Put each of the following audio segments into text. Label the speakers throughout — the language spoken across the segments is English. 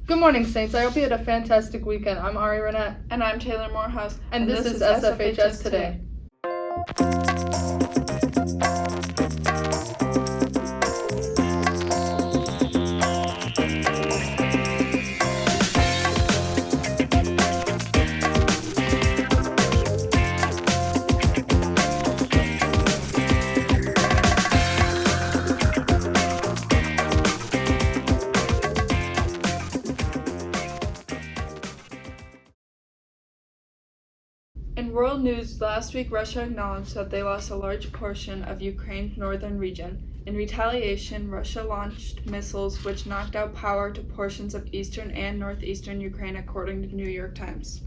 Speaker 1: Good morning, Saints. I hope you had a fantastic weekend. I'm Ari Renette.
Speaker 2: And I'm Taylor Morehouse.
Speaker 1: And this is SFHS Today.
Speaker 2: In world news, last week Russia acknowledged that they lost a large portion of Ukraine's northern region. In retaliation, Russia launched missiles which knocked out power to portions of eastern and northeastern Ukraine, according to the New York Times.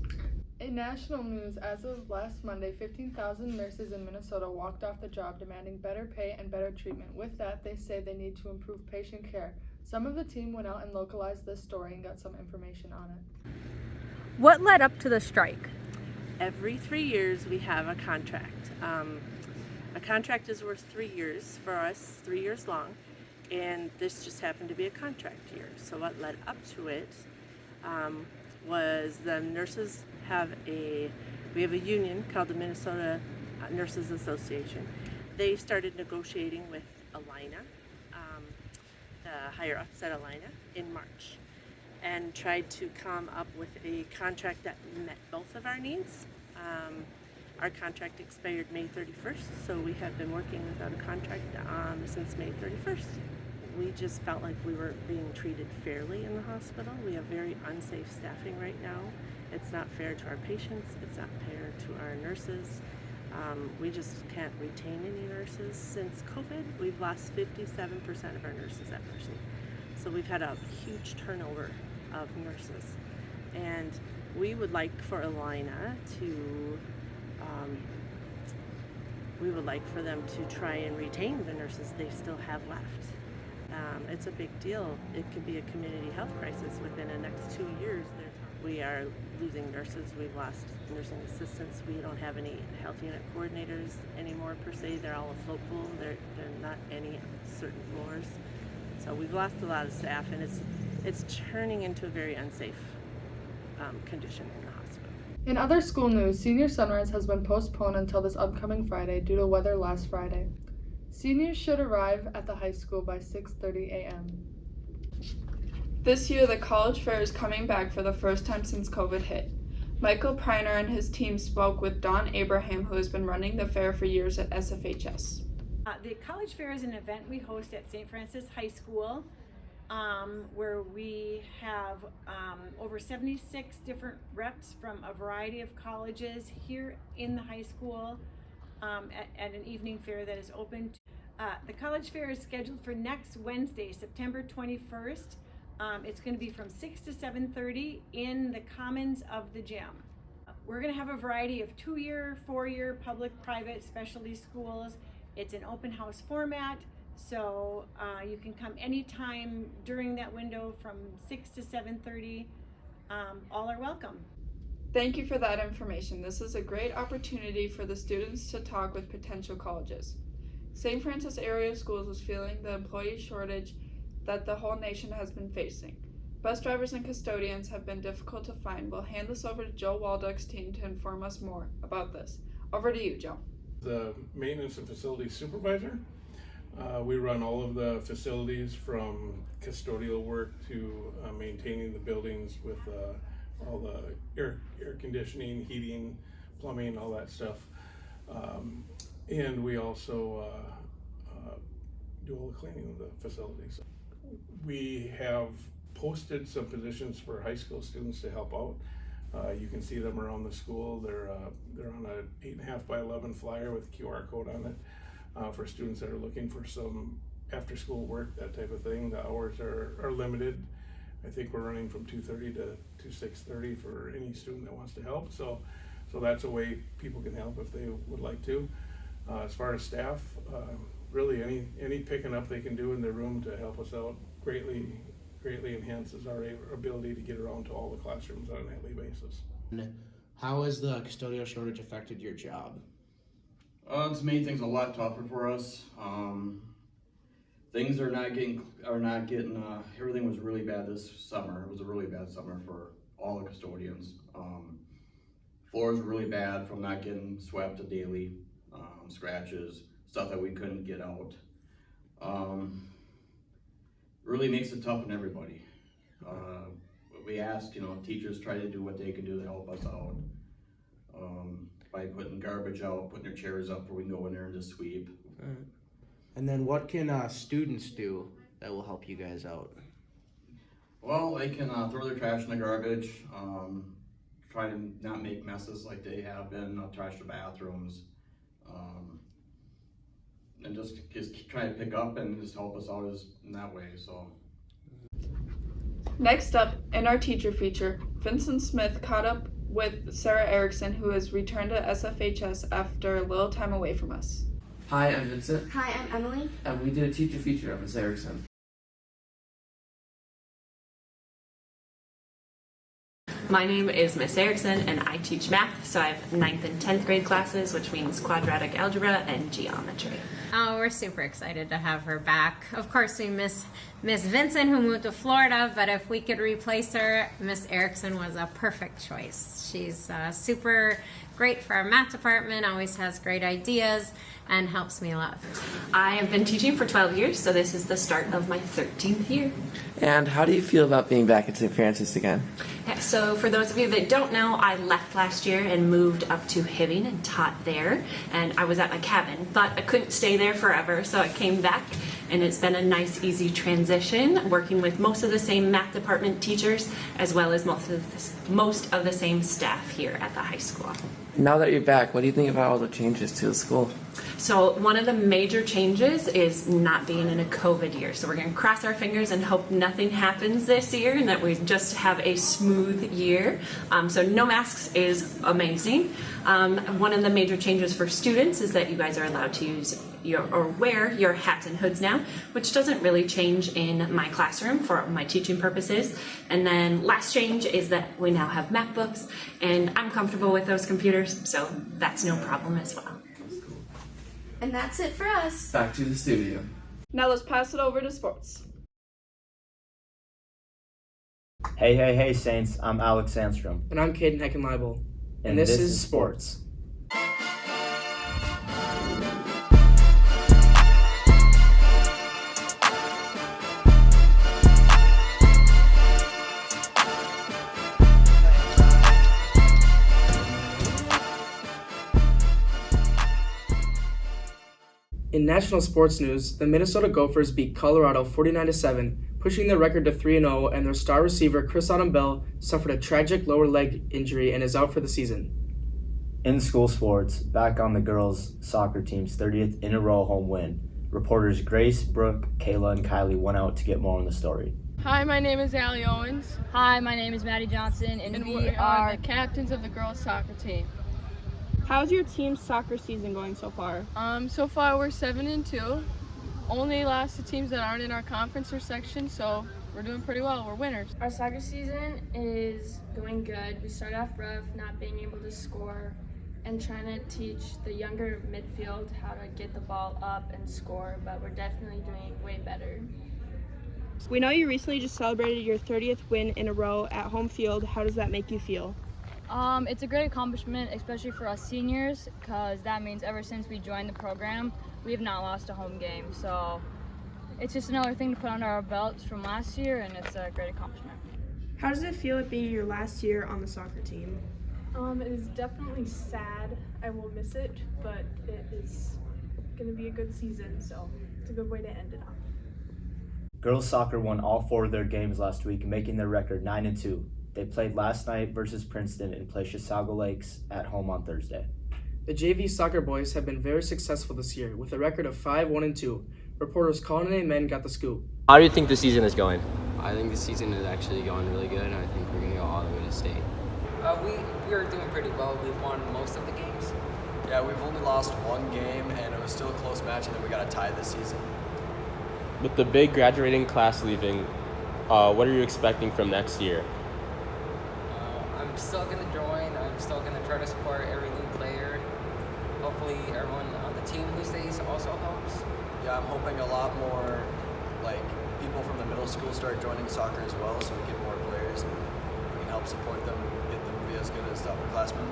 Speaker 1: In national news, as of last Monday, 15,000 nurses in Minnesota walked off the job demanding better pay and better treatment. With that, they say they need to improve patient care. Some of the team went out and localized this story and got some information on it.
Speaker 3: What led up to the strike?
Speaker 4: Every 3 years we have a contract. A contract is worth 3 years for us, 3 years long, and this just happened to be a contract year. So what led up to it was the nurses we have a union called the Minnesota Nurses Association. They started negotiating with Alina, the higher ups at Alina, in March, and tried to come up with a contract that met both of our needs. Our contract expired May 31st, so we have been working without a contract since May 31st. We just felt like we were being treated fairly in the hospital. We have very unsafe staffing right now. It's not fair to our patients, it's not fair to our nurses. We just can't retain any nurses. Since COVID, we've lost 57% of our nurses at nursing. So we've had a huge turnover of nurses, and we would like for Alina to them to try and retain the nurses they still have left. It's a big deal. It could be a community health crisis within the next 2 years. We are losing nurses. We've lost nursing assistants. We don't have any health unit coordinators anymore per se. They're all a float pool. They're not any certain floors. So we've lost a lot of staff, and it's turning into a very unsafe condition in the hospital.
Speaker 1: In other school news, Senior Sunrise has been postponed until this upcoming Friday due to weather last Friday. Seniors should arrive at the high school by 6:30 a.m.
Speaker 2: This year, the college fair is coming back for the first time since COVID hit. Michael Preiner and his team spoke with Don Abraham, who has been running the fair for years at SFHS.
Speaker 3: The college fair is an event we host at St. Francis High School, where we have over 76 different reps from a variety of colleges here in the high school at an evening fair that is open. The college fair is scheduled for next Wednesday, September 21st. It's going to be from 6 to 7:30 in the commons of the gym. We're going to have a variety of 2-year, 4-year, public, private, specialty schools. It's an open house format, so you can come anytime during that window from 6 to 7:30. All are welcome.
Speaker 2: Thank you for that information. This is a great opportunity for the students to talk with potential colleges. St. Francis area schools is feeling the employee shortage that the whole nation has been facing. Bus drivers and custodians have been difficult to find. We'll hand this over to Joe Walduck's team to inform us more about this. Over to you, Joe.
Speaker 5: The maintenance and facilities supervisor. We run all of the facilities from custodial work to maintaining the buildings with all the air conditioning, heating, plumbing, all that stuff. And we also do all the cleaning of the facilities. We have posted some positions for high school students to help out. You can see them around the school. They're on a 8.5 by 11 flyer with a QR code on it for students that are looking for some after school work, that type of thing. The hours are limited. I think we're running from 2:30 to 6:30 for any student that wants to help. So that's a way people can help if they would like to. As far as staff, really any picking up they can do in their room to help us out greatly enhances our ability to get around to all the classrooms on a nightly basis.
Speaker 6: How has the custodial shortage affected your job?
Speaker 7: It's made things a lot tougher for us. things are not getting, everything was really bad this summer. It was a really bad summer for all the custodians. Floors were really bad from not getting swept daily, scratches, stuff that we couldn't get out. Really makes it tough on everybody. We asked, teachers try to do what they can do to help us out. By putting garbage out, putting their chairs up where we can go in there and just sweep.
Speaker 6: And then what can students do that will help you guys out?
Speaker 7: Well, they can throw their trash in the garbage, try to not make messes like they have been, trash the bathrooms, and just try to pick up and just help us out in that way. So.
Speaker 2: Next up, in our teacher feature, Vincent Smith caught up with Sarah Erickson, who has returned to SFHS after a little time away from us.
Speaker 8: Hi, I'm Vincent.
Speaker 9: Hi, I'm Emily.
Speaker 8: And we did a teacher feature of Miss Erickson.
Speaker 10: My name is Miss Erickson and I teach math, so I have 9th and 10th grade classes, which means quadratic algebra and geometry.
Speaker 9: Oh, we're super excited to have her back. Of course, we miss Miss Vincent, who moved to Florida, but if we could replace her, Miss Erickson was a perfect choice. She's super great for our math department, always has great ideas, and helps me a lot.
Speaker 10: I have been teaching for 12 years, so this is the start of my 13th year.
Speaker 8: And how do you feel about being back at St. Francis again?
Speaker 10: So for those of you that don't know, I left last year and moved up to Hibbing and taught there, and I was at my cabin, but I couldn't stay there forever, so I came back, and it's been a nice, easy transition, working with most of the same math department teachers, as well as most of the same staff here at the high school.
Speaker 8: Now that you're back, what do you think about all the changes to the school?
Speaker 10: So one of the major changes is not being in a COVID year. So we're going to cross our fingers and hope nothing happens this year and that we just have a smooth year. So no masks is amazing. One of the major changes for students is that you guys are allowed to use wear your hats and hoods now, which doesn't really change in my classroom for my teaching purposes. And then last change is that we now have MacBooks, and I'm comfortable with those computers, so that's no problem as well.
Speaker 9: And that's it for us.
Speaker 8: Back to the studio.
Speaker 2: Now let's pass it over to sports.
Speaker 11: Hey, Saints. I'm Alex Sandstrom.
Speaker 12: And I'm Caden Heckenleibel. And this is Sports. In national sports news, the Minnesota Gophers beat Colorado 49-7, pushing their record to 3-0, and their star receiver Chris Autumn-Bell suffered a tragic lower leg injury and is out for the season.
Speaker 11: In school sports, back on the girls' soccer team's 30th in a row home win. Reporters Grace, Brooke, Kayla, and Kylie went out to get more on the story.
Speaker 13: Hi, my name is Allie Owens.
Speaker 14: Hi, my name is Maddie Johnson, and we
Speaker 13: are the captains of the girls' soccer team.
Speaker 15: How's your team's soccer season going so far?
Speaker 13: So far we're 7-2. Only lost to teams that aren't in our conference or section, so we're doing pretty well. We're winners.
Speaker 16: Our soccer season is going good. We started off rough, not being able to score, and trying to teach the younger midfield how to get the ball up and score, but we're definitely doing way better.
Speaker 15: We know you recently just celebrated your 30th win in a row at home field. How does that make you feel?
Speaker 14: It's a great accomplishment, especially for us seniors, because that means ever since we joined the program, we have not lost a home game. So it's just another thing to put under our belts from last year, and it's a great accomplishment.
Speaker 15: How does it feel at being your last year on the soccer team?
Speaker 17: It is definitely sad. I will miss it, but it is going to be a good season, so it's a good way to end it off.
Speaker 11: Girls soccer won all 4 of their games last week, making their record 9-2. They played last night versus Princeton and played Chisago Lakes at home on Thursday.
Speaker 12: The JV soccer boys have been very successful this year with a record of 5-1-2. Reporters Colin and Men got the scoop.
Speaker 18: How do you think the season is going?
Speaker 19: I think the season is actually going really good, and I think we're going to go all the way to state.
Speaker 20: We're doing pretty well. We've won most of the games.
Speaker 4: Yeah, we've only lost 1 game, and it was still a close match, and then we got a tie this season.
Speaker 18: With the big graduating class leaving, what are you expecting from next year?
Speaker 20: I'm still going to join. I'm still going to try to support every new player. Hopefully everyone on the team who stays also helps.
Speaker 4: Yeah, I'm hoping a lot more
Speaker 21: like people from the middle school start joining soccer as well, so we get more players and we can help support them and get them to be as good as the upperclassmen.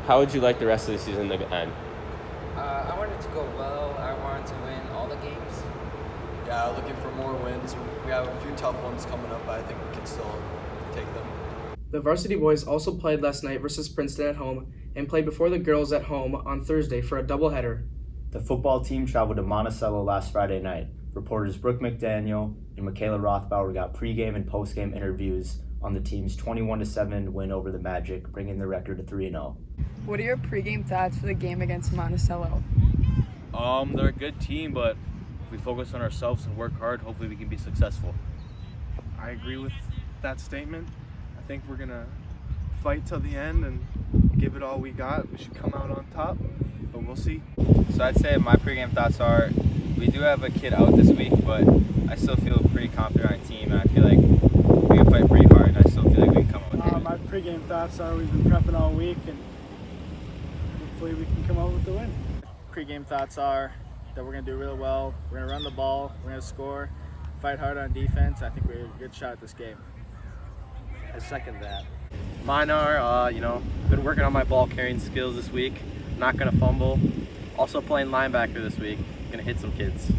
Speaker 18: How would you like the rest of the season to end?
Speaker 20: I want it to go well. I want to win all the games.
Speaker 21: Yeah, looking for more wins. We have a few tough ones coming up, but I think we can still take them.
Speaker 12: The varsity boys also played last night versus Princeton at home and played before the girls at home on Thursday for a doubleheader.
Speaker 11: The football team traveled to Monticello last Friday night. Reporters Brooke McDaniel and Michaela Rothbauer got pregame and postgame interviews on the team's 21-7 win over the Magic, bringing the record to 3-0.
Speaker 22: What are your pregame thoughts for the game against Monticello?
Speaker 23: They're a good team, but if we focus on ourselves and work hard, hopefully we can be successful.
Speaker 24: I agree with that statement. I think we're gonna fight till the end and give it all we got. We should come out on top, but we'll see.
Speaker 25: So I'd say my pregame thoughts are, we do have a kid out this week, but I still feel pretty confident on our team, and I feel like we can fight pretty hard, and I still feel like we can come out with it.
Speaker 26: My pregame thoughts are we've been prepping all week, and hopefully we can come out with the win.
Speaker 27: Pregame thoughts are that we're going to do really well. We're going to run the ball, we're going to score, fight hard on defense. I think we're a good shot at this game.
Speaker 23: I second that. Mine are, been working on my ball carrying skills this week. Not gonna fumble. Also playing linebacker this week. Gonna hit some kids.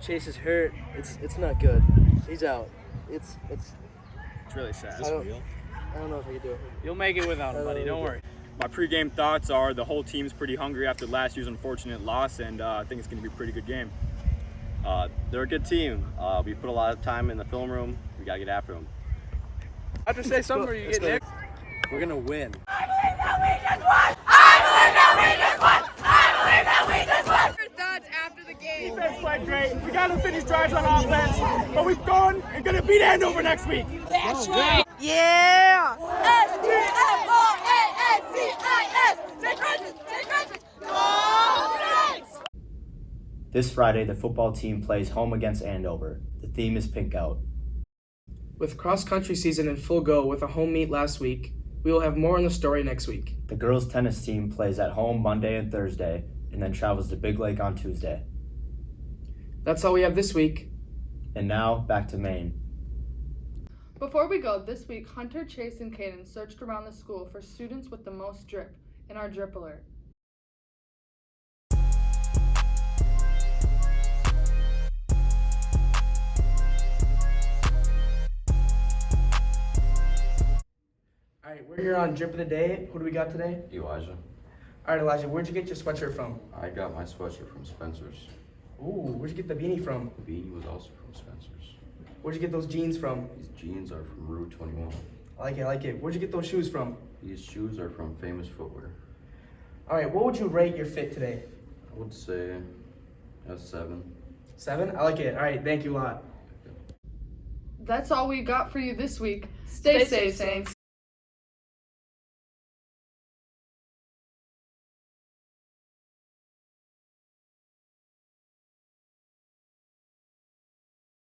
Speaker 28: Chase is hurt. It's not good. He's out. It's
Speaker 27: really sad.
Speaker 28: I don't know if I can do it.
Speaker 27: You'll make it without him, buddy. Don't worry.
Speaker 29: My pregame thoughts are the whole team's pretty hungry after last year's unfortunate loss, and I think it's going to be a pretty good game.
Speaker 23: They're a good team. We put a lot of time in the film room. We gotta get after them.
Speaker 27: I have to say something or you get Nick.
Speaker 23: We're gonna win.
Speaker 30: I believe that we just won! I believe that we just won! I believe that we just won!
Speaker 15: Your thoughts after the game?
Speaker 26: Defense played great. We got to finish drives on offense, but we've gone and going to beat Andover next week.
Speaker 15: That's right!
Speaker 28: Yeah!
Speaker 15: STFOANCIS! Take crunches! Take crunches! Go Saints!
Speaker 11: This Friday, the football team plays home against Andover. The theme is Pink Out.
Speaker 12: With cross-country season in full go with a home meet last week, we will have more on the story next week.
Speaker 11: The girls' tennis team plays at home Monday and Thursday, and then travels to Big Lake on Tuesday.
Speaker 12: That's all we have this week.
Speaker 11: And now, back to Maine.
Speaker 1: Before we go, this week, Hunter, Chase, and Caden searched around the school for students with the most drip in our drip alert.
Speaker 12: All right, we're here on Drip of the Day. Who do we got today?
Speaker 31: Elijah.
Speaker 12: All right, Elijah, where'd you get your sweatshirt from?
Speaker 31: I got my sweatshirt from Spencer's.
Speaker 12: Ooh, where'd you get the beanie from?
Speaker 31: The beanie was also from Spencer's.
Speaker 12: Where'd you get those jeans from?
Speaker 31: These jeans are from Route 21.
Speaker 12: I like it. Where'd you get those shoes from?
Speaker 31: These shoes are from Famous Footwear.
Speaker 12: All right, what would you rate your fit today?
Speaker 31: I would say a 7.
Speaker 12: 7? I like it. All right, thank you a lot.
Speaker 1: That's all we got for you this week. Stay safe, Saints.